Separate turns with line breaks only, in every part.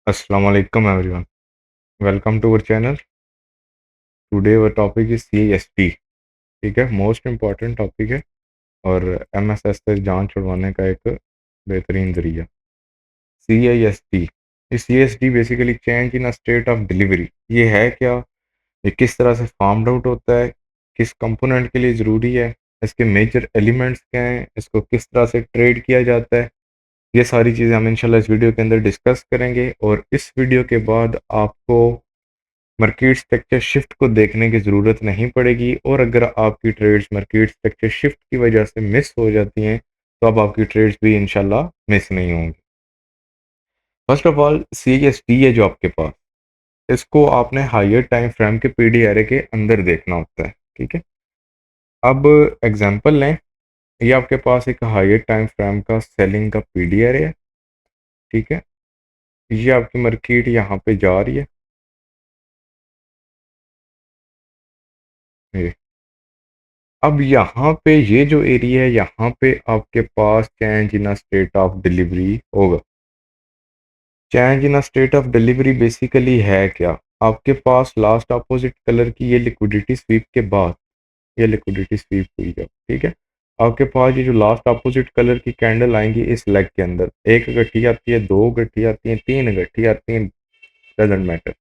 Assalamu alaikum everyone. Welcome to our channel. Today our topic is CIST. ठीक है, most important topic है और MSS से जान छुड़वाने का एक बेहतरीन जरिया। CIST, ये CIST basically change in state of delivery. ये है क्या, ये किस तरह से फार्म्ड आउट होता है, किस कंपोनेंट के लिए ज़रूरी है, इसके मेजर एलिमेंट्स क्या हैं, इसको किस तरह से ट्रेड किया जाता है, ये सारी चीज़ें हम इंशाल्लाह इस वीडियो के अंदर डिस्कस करेंगे। और इस वीडियो के बाद आपको मार्केट स्ट्रक्चर शिफ्ट को देखने की ज़रूरत नहीं पड़ेगी, और अगर आपकी ट्रेड्स मार्केट स्ट्रक्चर शिफ्ट की वजह से मिस हो जाती हैं तो अब आपकी ट्रेड्स भी इंशाल्लाह मिस नहीं होंगी। फर्स्ट ऑफ ऑल CST है जो आपके पास, इसको आपने हायर टाइम फ्रेम के पीडी एरे के अंदर देखना होता है। ठीक है, अब एग्जांपल लें, ये आपके पास एक हायर टाइम फ्रेम का सेलिंग का पीडी एरे है। ठीक है, ये आपकी मार्केट यहाँ पे जा रही है, ये अब यहाँ पे ये जो एरिया है, यहाँ पे आपके पास change in state of delivery होगा। Change in state of delivery basically है क्या, आपके पास लास्ट अपोजिट कलर की ये लिक्विडिटी स्वीप के बाद, ये लिक्विडिटी स्वीप हुई है। ठीक है, आपके पास ये जो लास्ट अपोजिट कलर की कैंडल आएंगी इस लेग के अंदर, एक गट्ठी आती है, दो गट्ठी आती है, तीन गट्ठी आती है, डजेंट मैटर।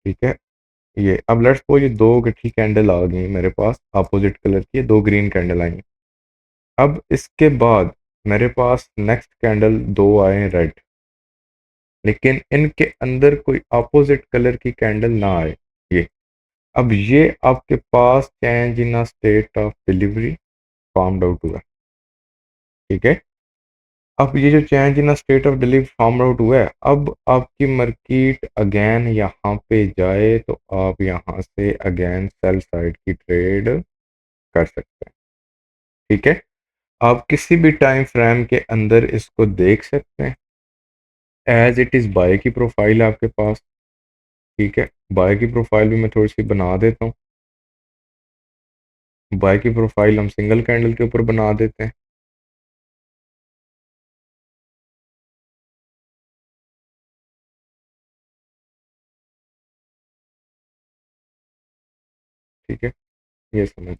ठीक है, ये अब लेट्स सपोज ये दो गट्ठी कैंडल आ गई मेरे पास अपोजिट कलर की, दो ग्रीन कैंडल आई। अब इसके बाद मेरे पास नेक्स्ट कैंडल दो आए रेड, लेकिन इनके अंदर कोई अपोजिट कलर की कैंडल ना आए। ये अब ये आपके पास change in state of delivery formed out हुआ। ठीक है, अब ये जो change in state of delivery formed out हुआ है, अब आपकी मार्केट अगेन यहाँ पे जाए तो आप यहाँ से अगेन सेल साइड की ट्रेड कर सकते हैं। ठीक है, आप किसी भी टाइम फ्रेम के अंदर इसको देख सकते हैं एज इट इज़। बाय की प्रोफाइल है आपके पास। ठीक है, बाय की प्रोफाइल भी मैं थोड़ी सी बना देता हूँ। बाय की प्रोफाइल हम सिंगल कैंडल के ऊपर बना देते हैं। ठीक है, ये समझ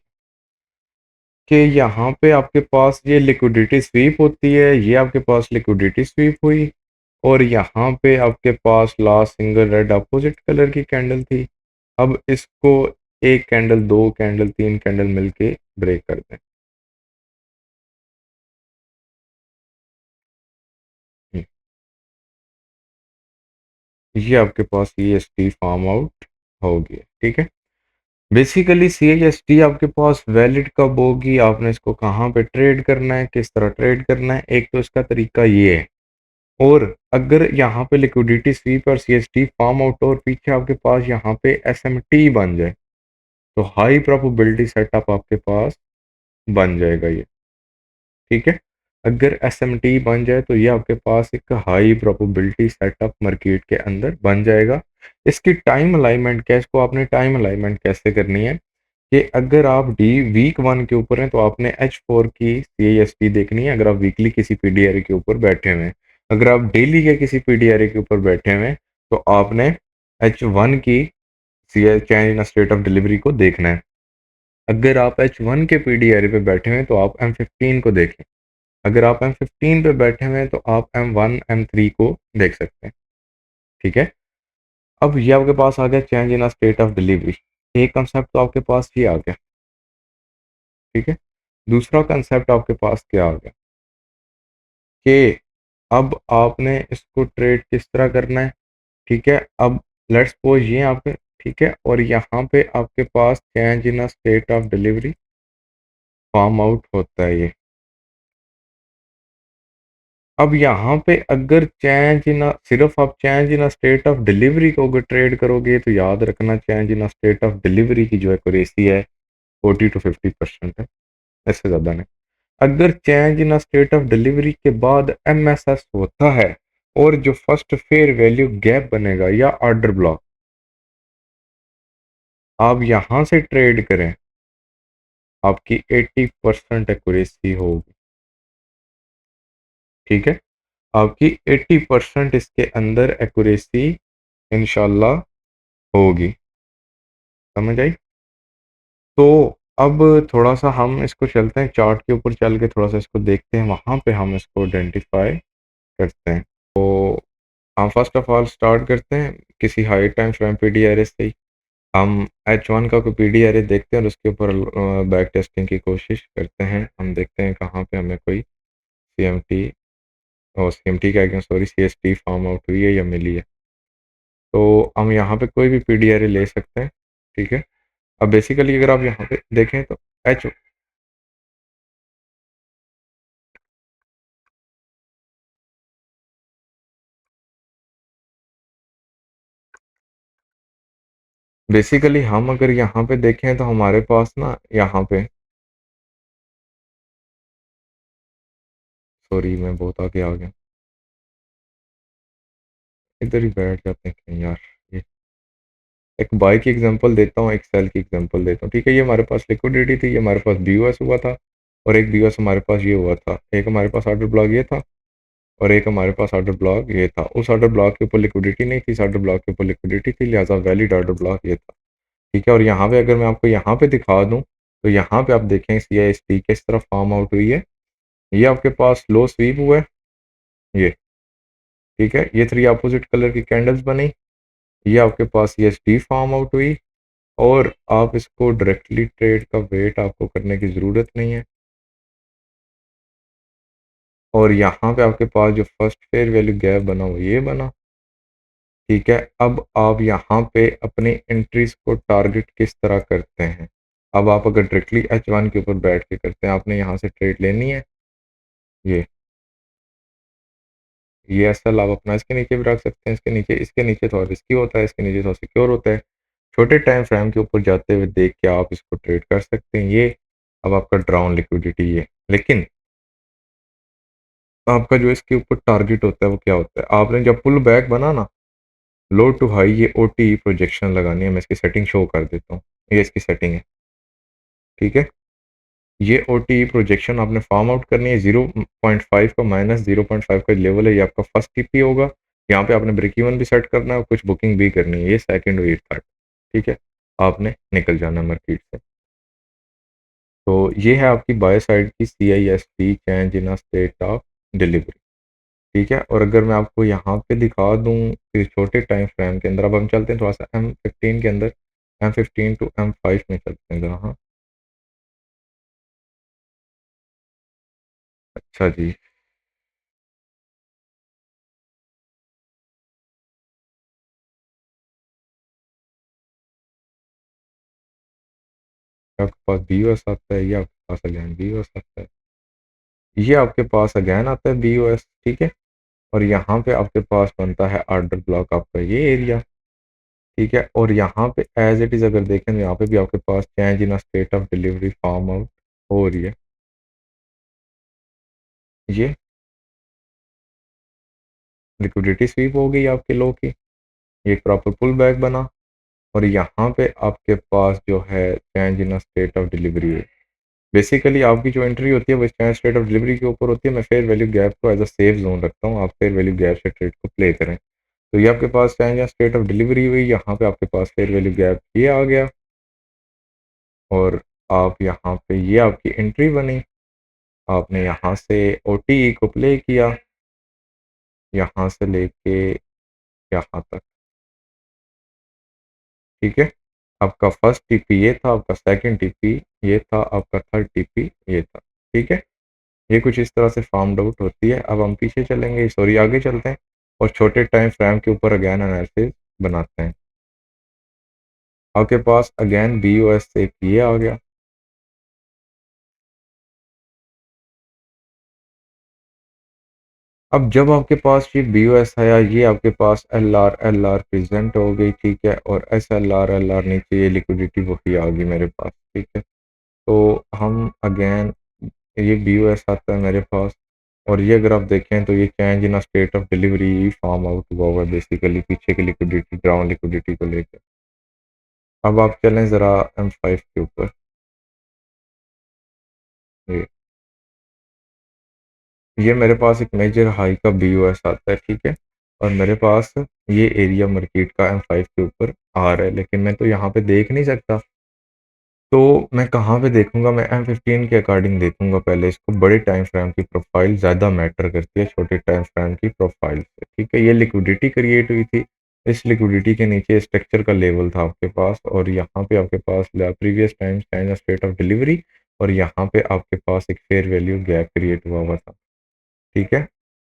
कि यहाँ पे आपके पास ये लिक्विडिटी स्वीप होती है, ये आपके पास लिक्विडिटी स्वीप हुई, और यहाँ पे आपके पास last single red opposite colour की कैंडल थी। अब इसको एक कैंडल, दो कैंडल, तीन कैंडल मिलके ब्रेक कर दें। ये आपके पास CST फॉर्म आउट हो गया। ठीक है, बेसिकली CST आपके पास वैलिड कब होगी, आपने इसको कहाँ पे ट्रेड करना है, किस तरह ट्रेड करना है, एक तो इसका तरीका ये है। और अगर यहाँ पे लिक्विडिटी स्वीप और CST फॉर्म आउट और पीछे आपके पास यहाँ पे SMT बन जाए तो हाई प्रोबेबिलिटी सेटअप आपके पास बन जाएगा ये। ठीक है, अगर SMT बन जाए तो ये आपके पास एक हाई प्रोबेबिलिटी सेटअप मार्केट के अंदर बन जाएगा। इसकी टाइम अलाइनमेंट क्या है, इसको आपने टाइम अलाइनमेंट कैसे करनी है कि अगर आप डी वीक 1 के ऊपर हैं तो आपने H4 की CIST देखनी है। अगर आप वीकली किसी PDRA के ऊपर बैठे हुए हैं, अगर आप डेली के किसी PDRA के ऊपर बैठे हुए हैं तो आपने H1 की change in state of delivery को देखना है। अगर आप H1 के PDRA पे बैठे हुए हैं तो आप M15 को देखें। अगर आप M15 पे बैठे हुए हैं तो आप M1 M3 को देख सकते हैं। ठीक है, अब ये आपके पास आ गया change in state of delivery. एक कंसेप्ट तो आपके पास ये आ गया। ठीक है, दूसरा कंसेप्ट आपके पास क्या आ गया कि अब आपने इसको ट्रेड किस तरह करना है। ठीक है, अब लेट्स सपोज ये आपके, ठीक है, और यहाँ पे आपके पास change in state of delivery form out होता है ये। अब यहाँ पे अगर चेंज इन सिर्फ आप change in state of delivery को अगर ट्रेड करोगे तो याद रखना change in state of delivery की जो एक्यूरेसी है 40 to 50% है, इससे ज़्यादा नहीं। अगर change in state of delivery के बाद MSS होता है और जो फर्स्ट फेयर वैल्यू गैप बनेगा या ऑर्डर ब्लॉक, आप यहाँ से ट्रेड करें, आपकी 80% एक्यूरेसी होगी। ठीक है, आपकी 80% इसके अंदर एक्यूरेसी इंशाल्लाह होगी। समझ आई? तो अब थोड़ा सा हम इसको चलते हैं चार्ट के ऊपर चल के थोड़ा सा इसको देखते हैं, वहाँ पे हम इसको आइडेंटिफाई करते हैं। तो हम फर्स्ट ऑफ ऑल स्टार्ट करते हैं किसी high time frame PD array से ही। हम H1 का कोई पीडी एरे देखते हैं और उसके ऊपर बैक टेस्टिंग की कोशिश करते हैं। हम देखते हैं कहाँ पे हमें कोई CMT और CMT क्या कहते हैं, सॉरी, CST फॉर्म आउट हुई है या मिली है। तो हम यहाँ पे कोई भी पीडी एरे ले सकते हैं, ठीक है। अब बेसिकली अगर आप यहाँ पे देखें तो एच बेसिकली हम अगर यहाँ पे देखें तो हमारे पास ना यहाँ पे, सॉरी मैं बहुत आगे आ गया, इधर ही बैठ जाते हैं कहीं यार। ये एक बाई की एग्जांपल देता हूँ, एक सेल की एग्जांपल देता हूँ, ठीक है। ये हमारे पास लिक्विडिटी थी, ये हमारे पास BOS हुआ था, और एक BOS हमारे पास ये हुआ था। एक हमारे पास ऑर्डर ब्लॉक ये था, और एक हमारे पास ऑर्डर ब्लॉक ये था। उस ऑर्डर ब्लॉक के ऊपर लिक्विडिटी नहीं थी, इस ऑर्डर ब्लॉक के ऊपर लिक्विडिटी थी, लिहाजा वैलिड ऑर्डर ब्लॉक ये था, ठीक है। और यहाँ पे अगर मैं आपको यहाँ पे दिखा दूँ तो यहाँ पे आप देखें CIST किस तरह फॉर्म आउट हुई है। ये आपके पास लो स्वीप हुआ है, ये, ठीक है। ये 3 अपोजिट कलर की कैंडल्स बनी, ये आपके पास CST फॉर्म आउट हुई, और आप इसको डायरेक्टली ट्रेड का वेट आपको करने की ज़रूरत नहीं है। और यहाँ पे आपके पास जो फर्स्ट फेयर वैल्यू गैप बना वो ये बना, ठीक है। अब आप यहाँ पे अपनी एंट्रीज को टारगेट किस तरह करते हैं। अब आप अगर डायरेक्टली H1 के ऊपर बैठ के करते हैं, आपने यहाँ से ट्रेड लेनी है, ये एसएल आप अपना इसके नीचे भी रख सकते हैं, इसके नीचे थोड़ा रिस्की होता है, इसके नीचे थोड़ा सिक्योर होता है। छोटे टाइम फ्रेम के ऊपर जाते हुए देख के आप इसको ट्रेड कर सकते हैं। ये अब आपका ड्राउन लिक्विडिटी है, लेकिन आपका जो इसके ऊपर टारगेट होता है वो क्या होता है। आपने जब पुल बैक बना ना, लो टू हाई, ये OTE प्रोजेक्शन लगानी है। मैं इसकी सेटिंग शो कर देता हूँ, ये इसकी सेटिंग है, ठीक है। ये OTE प्रोजेक्शन आपने फॉर्म आउट करनी है। 0.5 का माइनस 0.5 का लेवल है, ये आपका फर्स्ट TP होगा। यहाँ पे आपने ब्रेक इवन भी सेट करना है और कुछ बुकिंग भी करनी है। ये सेकंड और ये थर्ड, ठीक है। आपने निकल जाना मार्केट से। तो ये है आपकी बाय साइड की CIST, change in state of delivery, ठीक है। और अगर मैं आपको यहाँ पे दिखा दूँ फिर छोटे टाइम फ्रेम के अंदर, अब हम चलते हैं थोड़ा सा M15 के अंदर, M15 टू M5 में चलते हैं जरा। हाँ, अच्छा जी। आपके पास BOS आता है, ये आपके पास अगेन BOS आता है, ये आपके पास अगेन आता है BOS, ठीक है। और यहाँ पे आपके पास बनता है ऑर्डर ब्लॉक आपका ये एरिया, ठीक है। और यहाँ पे एज इट इज़ अगर देखें तो यहाँ पे भी आपके पास change in state of delivery form out हो रही है। ये लिक्विडिटी स्वीप हो गई आपके लो की, ये एक प्रॉपर पुल बैक बना, और यहाँ पे आपके पास जो है change in state of delivery है। बेसिकली आपकी जो एंट्री होती है वो स्टैंड स्टेट ऑफ डिलीवरी के ऊपर होती है। मैं फेयर वैल्यू गैप को एज अ सेफ जोन रखता हूँ, आप फेयर वैल्यू गैप से ट्रेड को प्ले करें। तो ये आपके पास स्टैंड या स्टेट ऑफ डिलीवरी हुई, यहाँ पे आपके पास फेयर वैल्यू गैप ये आ गया, और आप यहाँ पे ये आपकी एंट्री बनी। आपने यहाँ से OTE को प्ले किया, यहाँ से लेके यहाँ तक, ठीक है। आपका फर्स्ट TP ये था, आपका सेकंड TP ये था, आपका थर्ड TP ये था, ठीक है। ये कुछ इस तरह से फार्म्ड आउट होती है। अब हम पीछे चलेंगे, सॉरी आगे चलते हैं, और छोटे टाइम फ्रेम के ऊपर अगेन एनालिसिस बनाते हैं। आपके पास अगेन BOS से एक ये आ गया, अब जब आपके पास ये BOS आया, ये आपके पास LR प्रेजेंट हो गई, ठीक है। और SLR नीचे ये लिक्विडिटी वही आ गई मेरे पास, ठीक है। तो हम अगेन ये BOS आता है मेरे पास, और ये अगर आप देखें तो ये change in state of delivery form out हुआ है बेसिकली पीछे की लिक्विडिटी, ग्राउंड लिक्विडिटी को लेकर। अब आप चलें ज़रा M5 के ऊपर, ये ये मेरे पास एक मेजर हाई का BOS आता है, ठीक है, और मेरे पास ये एरिया मार्केट का M5 के ऊपर आ रहा है, लेकिन मैं तो यहाँ पे देख नहीं सकता। तो मैं कहाँ पे देखूंगा? मैं M15 के अकॉर्डिंग देखूंगा पहले इसको। बड़े टाइम फ्रेम की प्रोफाइल ज़्यादा मैटर करती है छोटे टाइम फ्रेम की प्रोफाइल से, ठीक है। ये लिक्विडिटी क्रिएट हुई थी, इस लिक्विडिटी के नीचे स्ट्रक्चर का लेवल था आपके पास, और यहाँ पे आपके पास previous time change in state of delivery, और यहाँ पे आपके पास एक फेयर वैल्यू गैप क्रिएट हुआ हुआ था, ठीक है।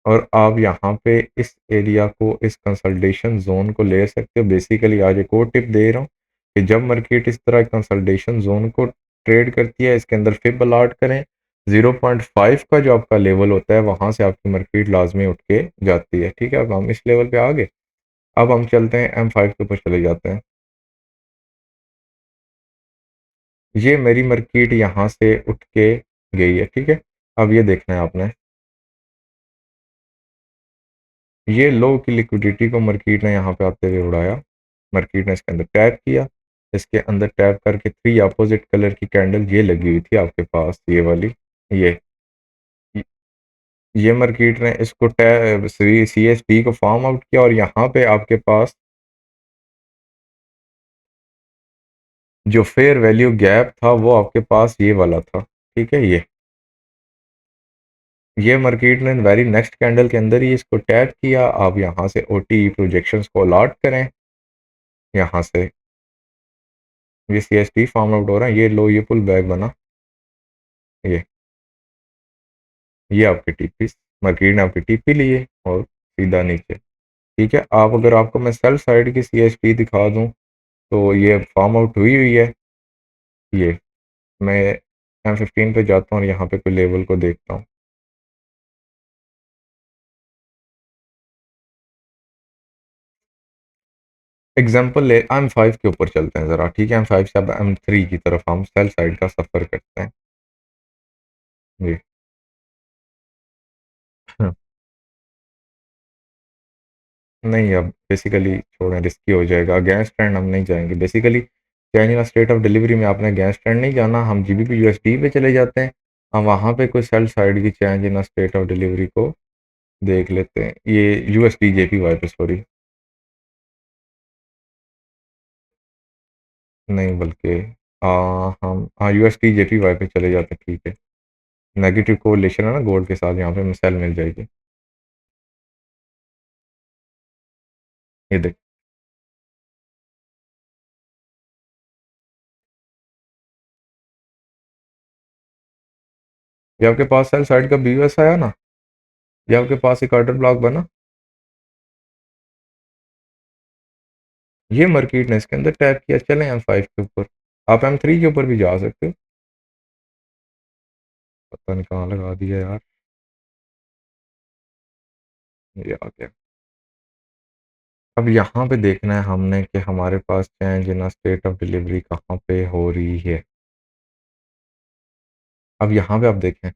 और आप यहाँ पे इस एरिया को, इस कंसल्टेशन जोन को ले सकते हो। बेसिकली आज एक और टिप दे रहा हूँ कि जब मार्केट इस तरह कंसल्टेशन जोन को ट्रेड करती है, इसके अंदर फिब अलॉट करें। 0.5 का जो आपका लेवल होता है, वहां से आपकी मार्केट लाजमी उठ के जाती है, ठीक है। अब हम इस लेवल पे आ गए, अब हम चलते हैं M5 के ऊपर चले जाते हैं। ये मेरी मार्केट यहाँ से उठ के गई है, ठीक है। अब ये देखना है आपने, ये लो की लिक्विडिटी को मार्केट ने यहाँ पे आते हुए उड़ाया। मार्केट ने इसके अंदर टैप किया, इसके अंदर टैप करके 3 अपोजिट कलर की कैंडल ये लगी हुई थी आपके पास, ये वाली, ये ये मार्केट ने इसको टैप CSP को फॉर्म आउट किया, और यहाँ पे आपके पास जो फेयर वैल्यू गैप था वो आपके पास ये वाला था, ठीक है। ये मार्केट ने वेरी नेक्स्ट कैंडल के अंदर ही इसको टैप किया। आप यहाँ से OTE प्रोजेक्शंस को अलॉट करें, यहाँ से ये CSP फॉर्म आउट हो रहा है, ये लो, ये पुल बैक बना, ये आपके टीपी, मार्केट ने आपकी टीपी ली है और सीधा नीचे, ठीक है। आप अगर आपको मैं सेल साइड की CSP दिखा दूं, तो ये फॉर्म आउट हुई हुई है। ये मैं M15 पे जाता हूँ और यहाँ पे कोई लेवल को देखता हूँ। एग्जाम्पल ले M5 के ऊपर चलते हैं ज़रा, ठीक है। M5 से अब M3 की तरफ हम सेल साइड का सफ़र करते हैं जी। नहीं, अब बेसिकली छोड़ें, रिस्की हो जाएगा, अगेंस्ट ट्रेंड हम नहीं जाएंगे। Basically China state of delivery में आपने अगेंस्ट ट्रेंड नहीं जाना, हम GBP USD पे चले जाते हैं। हम वहाँ पे कोई सेल साइड की change in state of delivery को देख लेते हैं। ये USD JPY पे, सॉरी, नहीं बल्कि हम USD JPY पे चले जाते हैं, ठीक है। नेगेटिव कोरिलेशन है ना गोल्ड के साथ, यहाँ पे हमें सेल मिल जाएगी। ये देख, ये आपके पास सेल साइड का BOS आया ना, ये आपके पास एक ऑर्डर ब्लॉक बना, ये मार्केट ने इसके अंदर टैप किया। चलें M5 के ऊपर, आप M3 के ऊपर भी जा सकते हो। पता नहीं कहाँ लगा दिया यार, ये आ गया। अब यहाँ पे देखना है हमने कि हमारे पास change in state of delivery कहाँ पे हो रही है। अब यहाँ पे आप देखें,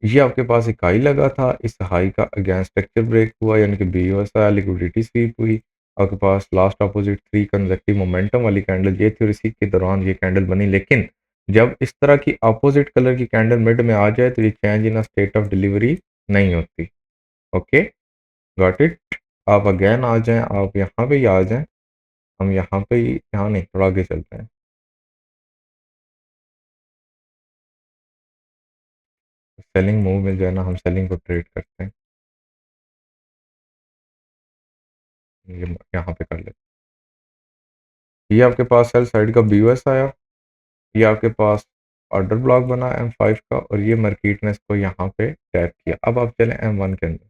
ये आपके पास एक हाई लगा था, इस हाई का अगेंस्ट स्ट्रक्चर ब्रेक हुआ, यानी कि BOS आया, लिक्विडिटी स्वीप हुई। आपके पास लास्ट अपोजिट 3 कंसेक्टिव मोमेंटम वाली कैंडल ये थी, और इसी के दौरान ये कैंडल बनी। लेकिन जब इस तरह की अपोजिट कलर की कैंडल मिड में आ जाए, तो ये change in state of delivery नहीं होती। Okay, got it. आप अगेन आ जाएं, आप यहाँ पे ही आ जाएं, हम यहाँ पे ही, यहाँ नहीं, थोड़ा आगे चलते हैं। सेलिंग मूव मिल जाए ना, हम सेलिंग को ट्रेड करते हैं। ये यहाँ पे कर लेते हैं। ये आपके पास सेल साइड का BOS आया, ये आपके पास ऑर्डर ब्लॉक बना M5 का, और ये मार्केट ने इसको यहाँ पे टैप किया। अब आप चलें M1 के अंदर।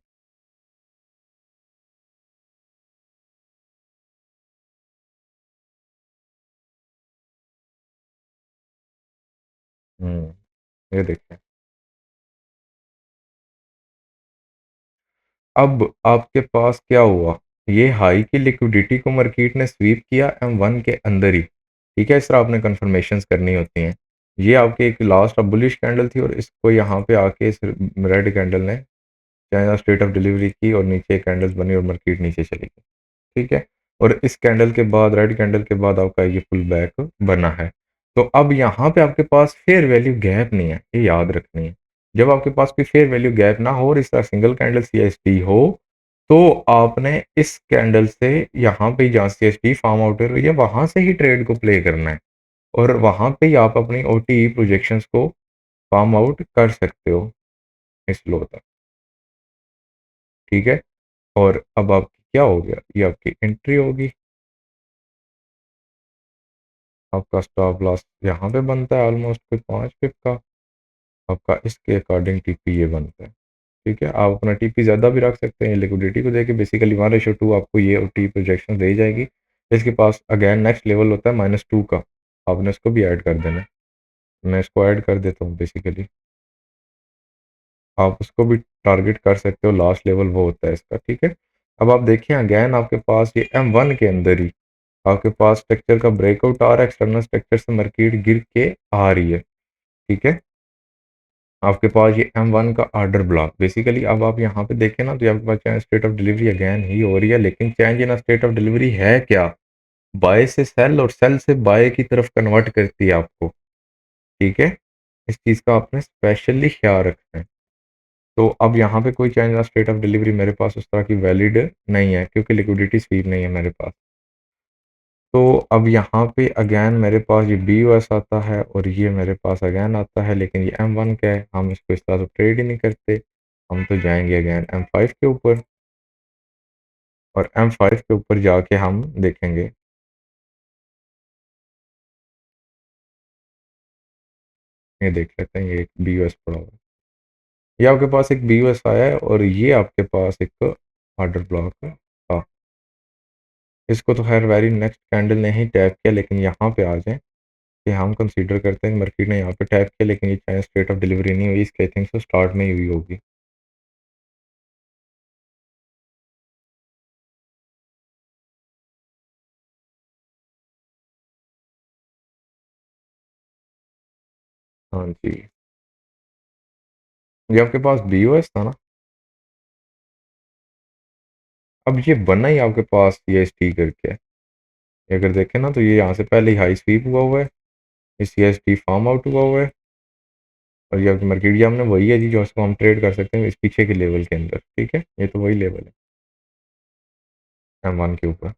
ये देखें, अब आपके पास क्या हुआ, ये हाई की लिक्विडिटी को मार्केट ने स्वीप किया M1 के अंदर ही, ठीक है। इस तरह आपने कंफर्मेशंस करनी होती हैं। ये आपके एक लास्ट बुलिश कैंडल थी, और इसको यहाँ पे आके इस रेड कैंडल ने चाइना स्टेट ऑफ डिलीवरी की, और नीचे कैंडल्स बनी और मार्केट नीचे चली गई, ठीक है। और इस कैंडल के बाद, रेड कैंडल के बाद आपका ये पुल बैक बना है। तो अब यहाँ पे आपके पास फेयर वैल्यू गैप नहीं है, ये याद रखनी है। जब आपके पास कोई फेयर वैल्यू गैप ना हो और इस तरह सिंगल कैंडल CST हो, तो आपने इस कैंडल से यहाँ पे जहाँ CST फॉर्म आउट हो रही है वहां से ही ट्रेड को प्ले करना है, और वहां पे ही आप अपनी OTE प्रोजेक्शंस को फॉर्म आउट कर सकते हो इस लो तक। ठीक है, और अब आपकी क्या हो गया, ये आपकी एंट्री होगी। आपका स्टॉप लॉस यहाँ पे बनता है ऑलमोस्ट कोई 5 पिप का, आपका इसके अकॉर्डिंग टीपी ये बनता है। ठीक है, आप अपना टीपी ज़्यादा भी रख सकते हैं लिक्विडिटी को देके, बेसिकली 1:2 आपको ये OTE प्रोजेक्शन दे जाएगी। इसके पास अगेन नेक्स्ट लेवल होता है -2 का, आपने इसको भी ऐड कर देना है। मैं इसको ऐड कर देता हूँ बेसिकली, आप उसको भी टारगेट कर सकते हो, लास्ट लेवल वो होता है इसका। ठीक है, अब आप देखें अगेन आपके पास ये M1 के अंदर ही आपके पास स्ट्रक्चर का ब्रेकआउट आ रहा है, एक्सटर्नल स्ट्रक्चर से मार्केट गिर के आ रही है। ठीक है, आपके पास ये M1 का ऑर्डर ब्लॉक, बेसिकली अब आप यहाँ पे देखें ना, तो ये आपके पास change state of delivery again ही हो रही है, लेकिन change in state of delivery है क्या, बाय से सेल और सेल से बाय की तरफ कन्वर्ट करती है आपको। ठीक है, इस चीज़ का आपने स्पेशली ख्याल रखना है। तो अब यहाँ पे कोई change in state of delivery मेरे पास उस तरह की वैलिड नहीं है, क्योंकि लिक्विडिटी स्वीप नहीं है मेरे पास। तो अब यहाँ पे अगेन मेरे पास ये BOS आता है और ये मेरे पास अगेन आता है, लेकिन ये M1 का है, हम इसको इस तरह से ट्रेड ही नहीं करते। हम तो जाएंगे अगेन M5 के ऊपर, और M5 के ऊपर जाके हम देखेंगे। ये देख लेते हैं, ये एक BOS पड़ा हुआ है, ये आपके पास एक BOS आया है, और ये आपके पास एक ऑर्डर ब्लॉक था। इसको तो खैर वेरी नेक्स्ट कैंडल ने ही टैप किया, लेकिन यहाँ पे आ जाए कि हम कंसीडर करते हैं मार्केट ने यहाँ पे टैप किया, लेकिन ये चाहे स्टेट ऑफ डिलीवरी नहीं हुई, इसके आई थिंक सो स्टार्ट में ही हुई होगी। हाँ जी, ये आपके पास BOS था ना। अब ये बना ही आपके पास CST करके है। ये अगर देखें ना, तो ये यहाँ से पहले ही हाई स्वीप हुआ हुआ है, ये CST फॉर्म आउट हुआ हुआ है, और ये आपकी मार्केट ये हमने वही है जी जो इसको हम ट्रेड कर सकते हैं इस पीछे के लेवल के अंदर। ठीक है, ये तो वही लेवल है M1 के ऊपर।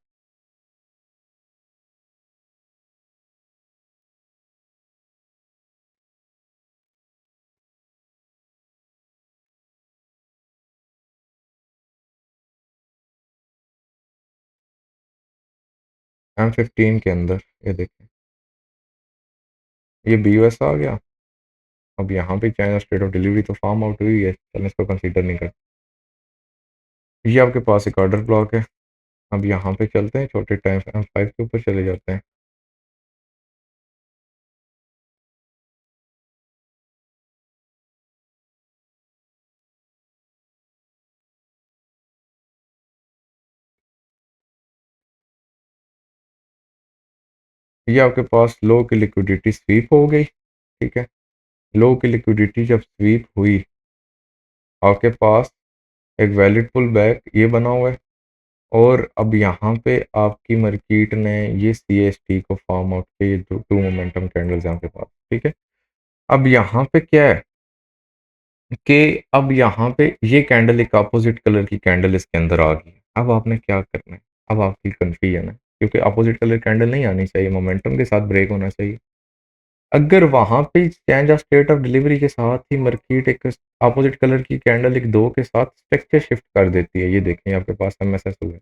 M15 के अंदर ये देखें, ये BOS आ गया। अब यहाँ पे चाइना स्टेट ऑफ डिलीवरी तो फॉर्म आउट हुई है, चलें इसको कंसीडर नहीं कर। ये आपके पास एक ऑर्डर ब्लॉक है। अब यहाँ पे चलते हैं, छोटे टाइम M5 के ऊपर चले जाते हैं। ये आपके पास लो की लिक्विडिटी स्वीप हो गई। ठीक है, लो की लिक्विडिटी जब स्वीप हुई, आपके पास एक वैलिड पुल बैक ये बना हुआ है, और अब यहाँ पे आपकी मार्केट ने ये CST को फॉर्म आउट किया, ये टू मोमेंटम कैंडल्स यहाँ के पास। ठीक है, अब यहाँ पे क्या है कि अब यहाँ पे ये कैंडल एक अपोजिट कलर की कैंडल इसके अंदर आ गई है। अब आपने क्या करना है, अब आपकी कन्फ्यूजन है, क्योंकि अपोजिट कलर कैंडल नहीं आनी चाहिए, मोमेंटम के साथ ब्रेक होना चाहिए। अगर वहां पे change of state of delivery के साथ ही मार्केट एक अपोजिट कलर की कैंडल एक दो के साथ स्ट्रक्चर शिफ्ट कर देती है, ये देखें आपके पास MSS हुआ है।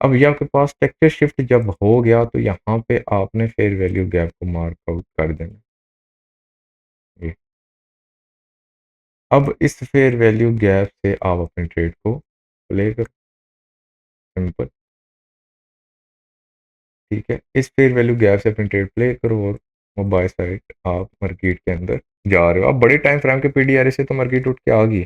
अब ये आपके पास स्ट्रक्चर शिफ्ट जब हो गया, तो यहाँ पे आपने फेयर वैल्यू गैप को मार्क आउट कर देना। ये अब इस फेयर वैल्यू गैप से आप अपने ट्रेड को प्ले करो, सिंपल। ठीक है, इस फेयर वैल्यू गैप से अपनी ट्रेड प्ले करो, और वो बाय साइड आप मार्केट के अंदर जा रहे हो। अब बड़े टाइम फ्रेम के PDRA से तो मार्केट उठ के आ गई,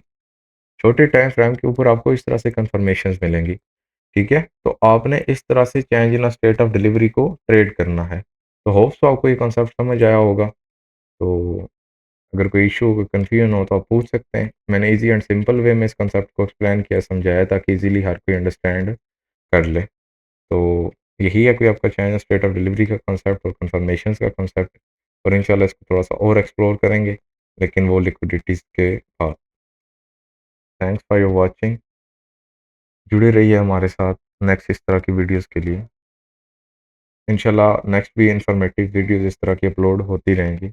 छोटे टाइम फ्रेम के ऊपर आपको इस तरह से कंफर्मेशंस मिलेंगी। ठीक है, तो आपने इस तरह से change in state of delivery को ट्रेड करना है। तो होप्स तो आपको ये कॉन्सेप्ट समझ आया होगा। तो अगर कोई इशू कोई कन्फ्यूजन हो तो आप पूछ सकते हैं। मैंने इजी एंड सिंपल वे में इस कॉन्सेप्ट को एक्सप्लेन किया, समझाया, ताकि इजीली हर कोई अंडरस्टैंड कर ले। तो यही है कोई आपका चेंज स्टेट ऑफ डिलीवरी का कॉन्सेप्ट और कंफर्मेशंस का कॉन्सेप्ट, और इंशाल्लाह इसको थोड़ा सा और एक्सप्लोर करेंगे। लेकिन वो लिक्विडिटीज़ के पास। Thanks for your watching. जुड़े रहिए हमारे साथ नेक्स्ट इस तरह की वीडियोज़ के लिए। इंशाल्लाह नेक्स्ट भी इन्फॉर्मेटिव वीडियोज़ इस तरह की अपलोड होती रहेंगी।